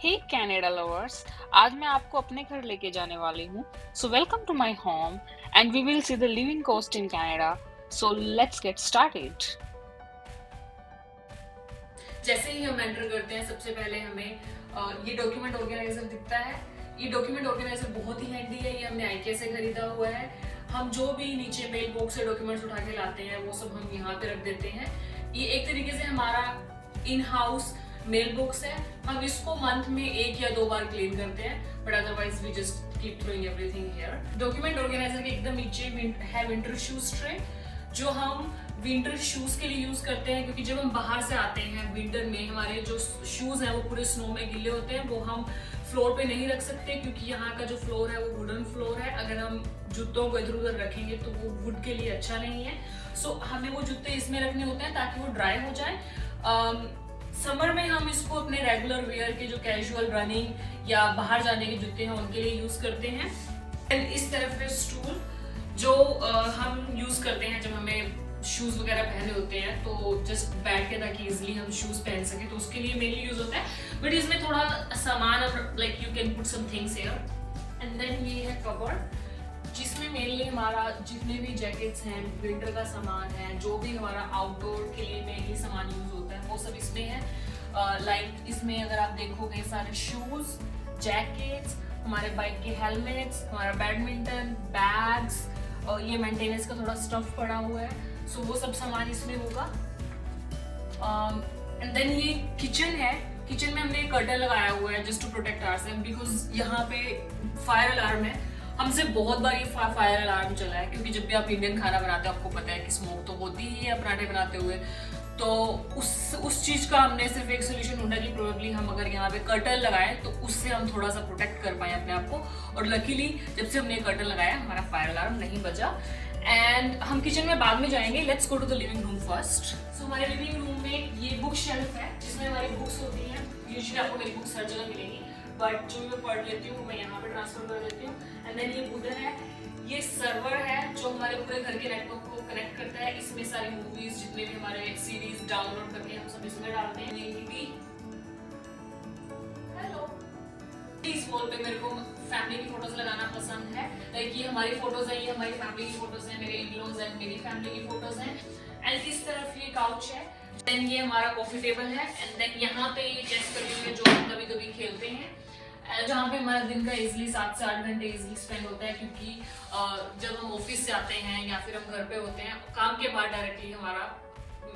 हे Canada lovers, आज मैं आपको अपने घर लेके जाने वाली हूँ। So welcome to my home and we will see the living cost in Canada. So let's get started. जैसे ही हम एंटर करते हैं सबसे पहले हमें ये डॉक्यूमेंट ऑर्गेनाइजर दिखता है। ये डॉक्यूमेंट ऑर्गेनाइजर बहुत ही हैंडी है, ये हमने आईके से खरीदा हुआ है। हम जो भी नीचे मेल बॉक्स से डॉक्यूमेंट्स उठा के लाते हैं वो सब हम यहाँ पे रख देते हैं। ये एक तरीके से हमारा इन हाउस मेल बॉक्स है। हम इसको मंथ में 1 या 2 बार क्लीन करते हैं, but otherwise we just keep throwing everything here. Document organiser के एकदम नीचे है विंटर शूज ट्रे, जो हम विंटर शूज के लिए यूज करते हैं, क्योंकि जब हम बाहर से आते हैं विंटर में हमारे जो शूज हैं वो पूरे स्नो में गीले होते हैं। वो हम फ्लोर पे नहीं रख सकते क्योंकि यहाँ का जो फ्लोर है वो वुडन फ्लोर है। अगर हम जूतों को इधर उधर रखेंगे तो वो वुड के लिए अच्छा नहीं है। सो हमें वो जूते इसमें रखने होते हैं ताकि वो ड्राई हो जाए। समर में हम इसको अपने रेगुलर वेयर के जो कैजुअल रनिंग या बाहर जाने के जूते हैं उनके लिए यूज करते हैं। एंड इस तरफ है स्टूल, जो हम यूज करते हैं जब हमें शूज वगैरह पहने होते हैं, तो जस्ट बैठ के ताकि इजिली हम शूज पहन सके, तो उसके लिए मेनली यूज होता है। बट इसमें थोड़ा सामान like you can put some things here. And then ये है कबर्ड, जिसमें मेनली हमारा जितने भी जैकेट्स हैं, विंटर का सामान है, जो भी हमारा आउटडोर के लिए मेनली सामान यूज होता है वो सब इसमें है। लाइक इसमें अगर आप देखोगे सारे शूज, जैकेट्स, हमारे बाइक के हेलमेट्स, हमारा बैडमिंटन बैग्स, और ये मेंटेनेंस का थोड़ा स्टफ पड़ा हुआ है। सो वो सब सामान इसमें होगा। एंड देन ये किचन है। किचन में हमने एक कर्टन लगाया हुआ है just to protect ourself, because यहाँ पे फायर अलार्म है। हमसे बहुत बार ये फायर अलार्म चला है, क्योंकि जब भी आप इंडियन खाना बनाते हो आपको पता है कि स्मोक तो होती ही है पराठे बनाते हुए। तो उस चीज का हमने सिर्फ एक सोल्यूशन ढूंढा कि प्रोबेबली हम अगर यहाँ पे कर्टन लगाएं तो उससे हम थोड़ा सा प्रोटेक्ट कर पाए अपने आप को। और लकीली जब से हमने कर्टन लगाया हमारा फायर अलार्म नहीं बजा। एंड हम किचन में बाद में जाएंगे। Let's go to the living room first. So हमारे लिविंग रूम में ये बुक शेल्फ है जिसमें हमारी बुक्स होती हैं। यूजुअली आपको मेरी बुक्स हर जगह मिलेंगी, बट जो मैं पढ़ लेती हूँ मैं यहाँ पे ट्रांसफर कर देती हूँ। एंड देन ये बुधन है, ये सर्वर है जो हमारे पूरे घर के नेटवर्क को कनेक्ट करता है। इसमें सारी मूवीज जितने भी हमारे सीरीज डाउनलोड करके हम सब इसमें डालते हैं। हेलो, इस वॉल पे मेरे को फैमिली की फोटोज लगाना पसंद है। लाइक ये हमारी फोटोज है, ये हमारी फैमिली की फोटोज है, मेरे इन-लॉज हैं, मेरी फैमिली की फोटोज हैं। एंड इस तरफ ये काउच है। देन ये हमारा कॉफी टेबल है। एंड देन यहाँ पे ये चेस करी हुई है जो हम कभी कभी खेलते हैं, जहाँ पे हमारा दिन का इजिली 7 से 8 घंटे इजिली स्पेंड होता है, क्योंकि जब हम ऑफिस से आते हैं या फिर हम घर पे होते हैं काम के बाद डायरेक्टली हमारा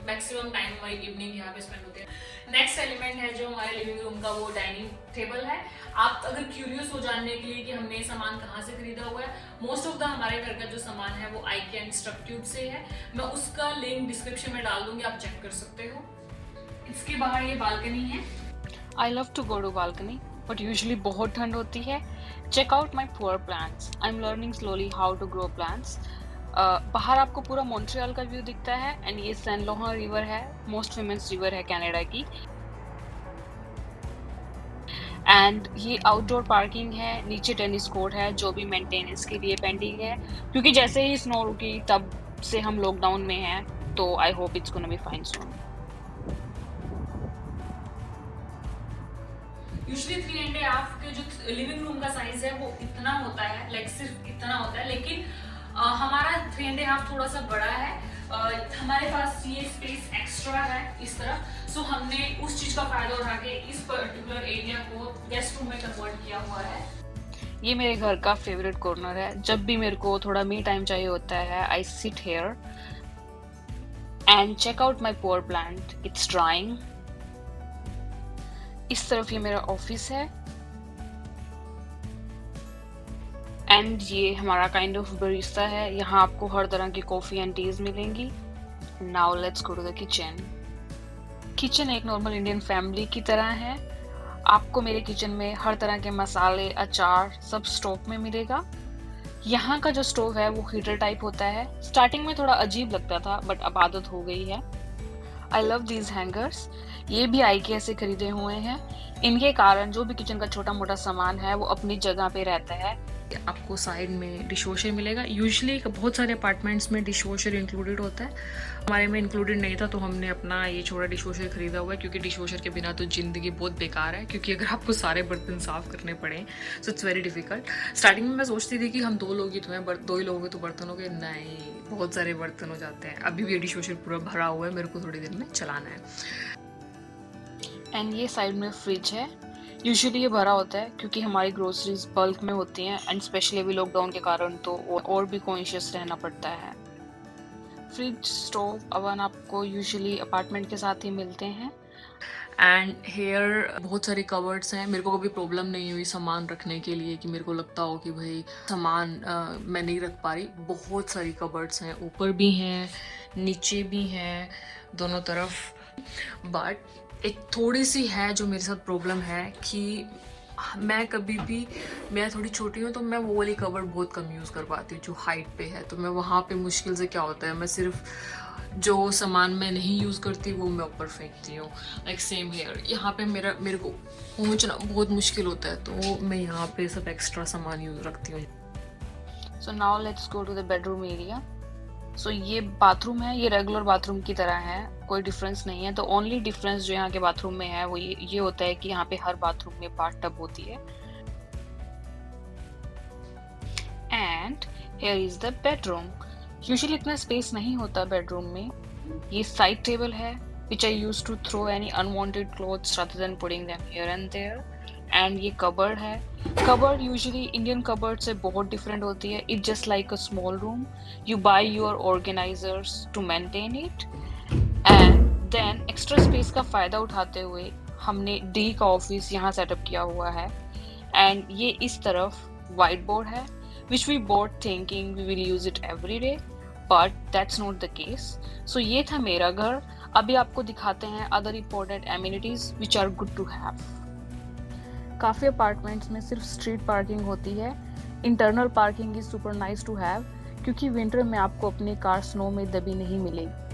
मैक्सिमम टाइम हमारी इवनिंग यहाँ पे स्पेंड होते हैं। नेक्स्ट एलिमेंट है जो हमारे लिविंग रूम का, वो डाइनिंग टेबल है। आप अगर क्यूरियस हो जानने के लिए कि हमने ये सामान कहाँ से खरीदा हुआ है, मोस्ट ऑफ द हमारे घर का जो सामान है वो आईके एंड स्ट्रक्ट्यूब से है। मैं उसका लिंक डिस्क्रिप्शन में डाल दूंगी, आप चेक कर सकते हो। इसके बाहर ये बालकनी है। I love to go to balcony, but usually बहुत ठंड होती है। Check out my poor plants. I am learning slowly how to grow plants. बाहर आपको पूरा मॉन्ट्रियल का व्यू दिखता है। एंड ये सैन लोहन रिवर है, मोस्ट फेमस रिवर है कनाडा की। एंड ये आउटडोर पार्किंग है, नीचे टेनिस कोर्ट है जो भी मेंटेनेंस के लिए पेंडिंग है, क्योंकि जैसे ही स्नो रुकी तब से हम लॉकडाउन में हैं, तो I hope it's gonna be fine soon. Usually 3.5 के जो लिविंग रूम का साइज है वो इतना होता है, लाइक सिर्फ इतना होता है। लेकिन हमारा 3.5 थोड़ा सा बड़ा है। हमारे पास ये स्पेस एक्स्ट्रा है इस तरफ। सो हमने उस चीज का फायदा उठा के इस पर्टिकुलर एरिया को गेस्ट रूम में कन्वर्ट किया हुआ है। ये मेरे घर का फेवरेट कॉर्नर है। जब भी मेरे को थोड़ा मी टाइम चाहिए होता है, I sit here and check out my poor plant, it's drying. इस तरफ ये मेरा ऑफिस है। एंड ये हमारा काइंड ऑफ बरिस्ता है, यहाँ आपको हर तरह की कॉफी एंड टीज मिलेंगी। Now let's go to the kitchen. Kitchen एक नॉर्मल इंडियन फैमिली की तरह है। आपको मेरे किचन में हर तरह के मसाले, अचार सब स्टोव में मिलेगा। यहाँ का जो स्टोव है वो हीटर टाइप होता है। स्टार्टिंग में थोड़ा अजीब लगता था, बट अब आदत हो गई है। I love these hangers. ये भी आईके से खरीदे हुए हैं। इनके कारण जो भी किचन का छोटा मोटा सामान है वो अपनी जगह पे रहता है। आपको साइड में डिश वॉशर मिलेगा। यूजुअली बहुत सारे अपार्टमेंट्स में डिश वॉशर इंक्लूडेड होता है, हमारे में इंक्लूडेड नहीं था, तो हमने अपना ये छोटा डिश वॉशर खरीदा हुआ है, क्योंकि डिश वॉशर के बिना तो ज़िंदगी बहुत बेकार है, क्योंकि अगर आपको सारे बर्तन साफ़ करने पड़े so it's very difficult. Starting में मैं सोचती थी कि हम 2 लोग ही तो हैं, 2 ही लोग हैं तो बर्तन हो गए, नहीं बहुत सारे बर्तन हो जाते हैं। अभी भी ये डिश वॉशर पूरा भरा हुआ है, मेरे को थोड़ी देर में चलाना है। एंड ये साइड में फ्रिज है। यूजुअली ये भरा होता है क्योंकि हमारी ग्रोसरीज बल्क में होती हैं एंड स्पेशली अभी लॉकडाउन के कारण तो और भी कॉन्शियस रहना पड़ता है। फ्रिज, स्टोव, अवन आपको यूजुअली अपार्टमेंट के साथ ही मिलते हैं। एंड हेयर बहुत सारे कवर्ड्स हैं। मेरे को कभी प्रॉब्लम नहीं हुई सामान रखने के लिए कि मेरे को लगता हो कि भाई सामान मैं नहीं रख पा रही। बहुत सारी कवर्ड्स हैं, ऊपर भी हैं नीचे भी हैं, दोनों तरफ। बट एक थोड़ी सी है जो मेरे साथ प्रॉब्लम है कि मैं कभी भी, मैं थोड़ी छोटी हूँ तो मैं वो वाली कवर बहुत कम यूज़ कर पाती हूँ जो हाइट पे है, तो मैं वहाँ पे मुश्किल से क्या होता है, मैं सिर्फ जो सामान मैं नहीं यूज़ करती वो मैं ऊपर फेंकती हूँ। लाइक सेम हेयर, यहाँ पे मेरे को पहुँचना बहुत मुश्किल होता है, तो मैं यहाँ पे सब एक्स्ट्रा सामान यूज़ रखती हूँ। So now let's go to the bedroom area. So ये बाथरूम है, ये रेगुलर बाथरूम की तरह है, कोई डिफरेंस नहीं है। तो ओनली डिफरेंस जो यहाँ के बाथरूम में है वो ये होता है कि यहाँ पे हर बाथरूम में बाथटब होती है। And here is the bedroom. Usually इतना स्पेस नहीं होता बेडरूम में। ये साइड टेबल है which I used to throw any unwanted clothes rather than putting them here and there. And ये कबर्ड है। कबर्ड यूजुअली इंडियन कबर्ड से बहुत डिफरेंट होती है। It just like a small room, you buy your organisers to maintain it and then extra space का फ़ायदा उठाते हुए हमने डी का ऑफिस यहाँ सेटअप किया हुआ है। एंड ये इस तरफ वाइट बोर्ड है which we both thinking we will use it every day, but that's not the case. So ये था मेरा घर। अभी आपको दिखाते हैं other important amenities which are good to have. काफ़ी अपार्टमेंट्स में सिर्फ स्ट्रीट पार्किंग होती है। Internal parking is super nice to have, क्योंकि विंटर में आपको अपनी कार स्नो में दबी नहीं मिलेगी।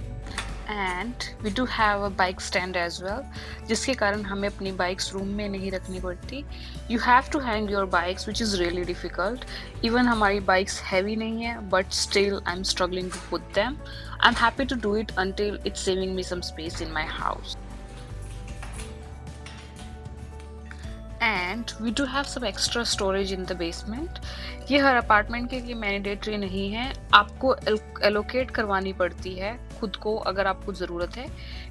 And we do have a bike stand as well, जिसके कारण हमें अपनी बाइक्स रूम में नहीं रखनी पड़ती। You have to hang your bikes which is really difficult. Even हमारी बाइक्स हैवी नहीं है, but still I am struggling to put them. I am happy to do it until it's saving me some space in my house. And we do have some extra storage in the basement. ये हर apartment के लिए mandatory नहीं है, आपको allocate करवानी पड़ती है खुद को अगर आपको ज़रूरत है,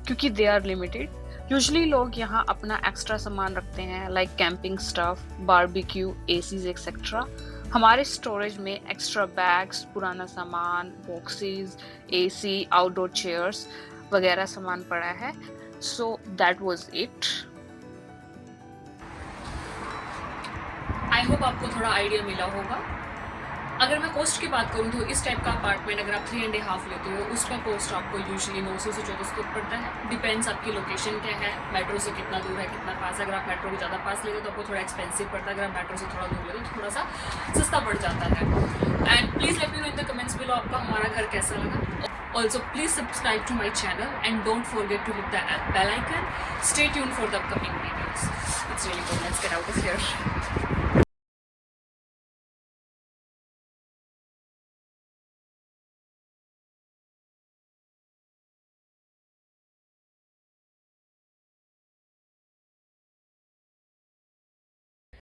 क्योंकि दे आर लिमिटेड। यूजुअली लोग यहाँ अपना एक्स्ट्रा सामान रखते हैं like camping stuff, barbecue, ACs etcetera. हमारे स्टोरेज में एक्स्ट्रा बैग्स, पुराना सामान, बॉक्सेस, एसी, आउटडोर चेयर्स वगैरह सामान पड़ा है। So that was it. I hope आपको थोड़ा आइडिया मिला होगा। अगर मैं कॉस्ट की बात करूँ तो इस टाइप का अपार्टमेंट अगर आप 3.5 लेते हो उसका कॉस्ट आपको यूजुअली 900 से 1400 पड़ता है। डिपेंड्स आपकी लोकेशन क्या है, मेट्रो से कितना दूर है, कितना पास है। अगर आप मेट्रो के ज़्यादा पास लेते हो तो आपको थोड़ा एक्सपेंसिव पड़ता है, अगर आप मेट्रो से थोड़ा दूर लेते हो तो थोड़ा सा सस्ता पड़ जाता है। And please let me know in the comments below आपका हमारा घर कैसा लगा। Also, please subscribe to my channel and don't forget to hit the bell icon. Stay tuned for the upcoming videos. It's really good. Let's get out of here.